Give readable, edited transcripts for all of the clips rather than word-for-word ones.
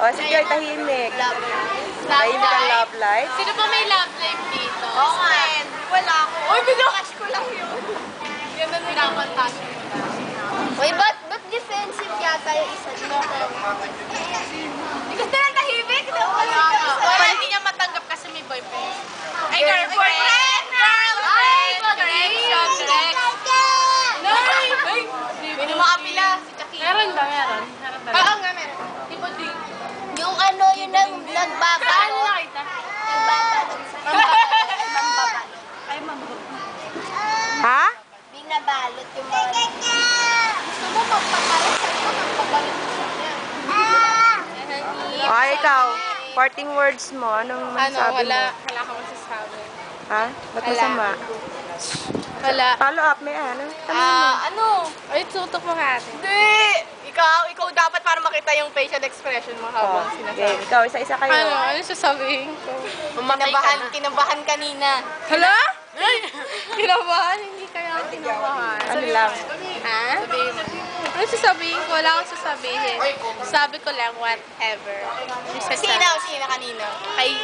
O, si Joy, tahimik. Tahimik ang love life. Sino pa may love life dito? Oo nga. Wala ako. Uy, binakas ko lang yun. Yan na pinakontact mo na. Uy, ba't defensive yata yung isa dito? Gusto lang tahimik? Wala, hindi niya matanggap kasi may boyfriend. Ay, girlfriend! Correction. May makapila. Meron ba? Meron. Oo nga, meron. Tipo din. Yung ano, yun ang nagbabalot. nakita? Nagbabalot sa mambabalot. Ay, mambabalot. Ha? Binabalot yung mga... Gusto mo magpapalit sa ito, magpapalit sa niya. O, ikaw. Parting words mo. Anong masasabi mo? Wala ka masasabi. Ha? Ba't masama? Wala. Follow up, may ano? Ay, tutok mo ka ate. Hindi! Ikaw dapat para makita yung facial expression mo habang Okay, ikaw, isa-isa kayo. Ano sasabihin ko? Kinabahan kanina. Hala? Kinabahan? Hindi kaya kinabahan. Ano lang? Ha? Ano sasabihin ko? Wala akong sasabihin. Sabi ko lang, whatever. Sino kanina? Kay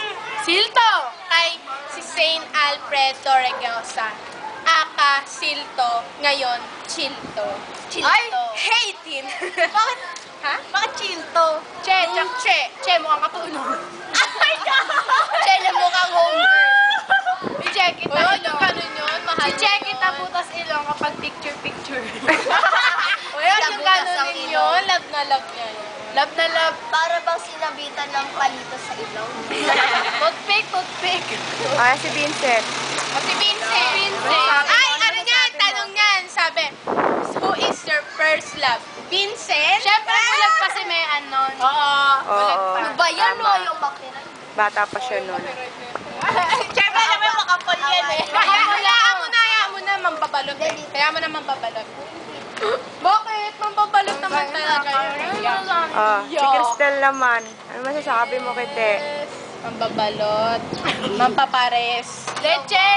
Silto! Kay si Saint Alfred Torregosa. Aka Silto, ngayon Chilto. Ay, hatin! Bakit? Ha? Bakit chilto? Che, mukhang katuno. Ay, Che na mukhang homegirl. I-check it. Huwag yung ganun yun, mahal. I-check it butas ilong kapag picture. Huwag yung ganun yun, love na love niya yun. Love na love. Para bang sinabitan ng palito sa ilong. Toothpick. Ah, si Vincent. O si Vincent. Ay, ano yan? Tanong yan. Sabi, who is your first love? Vincent? Siyempre, bulag pa si Mayan nun. Oo. Oo. Ba yan Tama. yung makina? Bata pa siya nun. Siyempre naman makapal yan eh. Hayaan mo na, mambabalot eh. Kaya mo na mambabalot. Bakit? Mambabalot naman talaga yun. Oh, si Cristel naman. Ano masasabi mo, Kite? Mambabalot. Mampapares. Leche!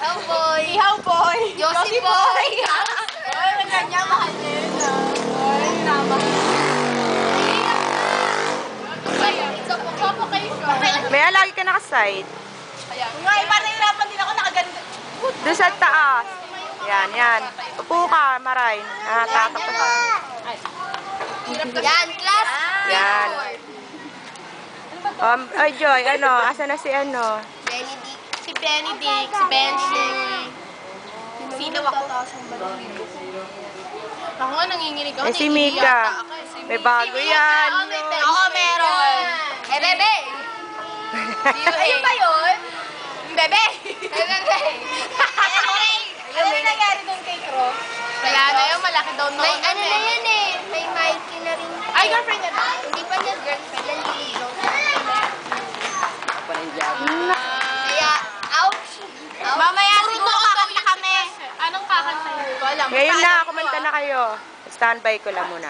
Ihaw boy. Yossi boy. Ay, kanya mahal niya yun ah. Ay, namahal. Maya, lagi ka nakaside. Ngayon, parang nahirapan din ako nakaganda. Doon sa taas. Yan. Upo ka, Maray. Nakatatak ka. Yan, class. Yan. Ay, Joy, asa na si Benedict. Si Benedict. Sino ako? Ako nga nanginginig ako. Eh, si Mika. May bago yan. Ako meron. Bebe. Ayun ba yun? Bebe. Ano nangyari doon kay Cross? Wala na yun, malaki daw noon. May ano na yan eh. May Mikey na rin. Ay, girlfriend na ba? Hindi pa niya girlfriend. Naliligaw. Kaya, ouch. Mamaya siguro kakanta kami. Anong kakanta yun? Wala. Ngayon na, kumanta na kayo. Standby ko lang muna.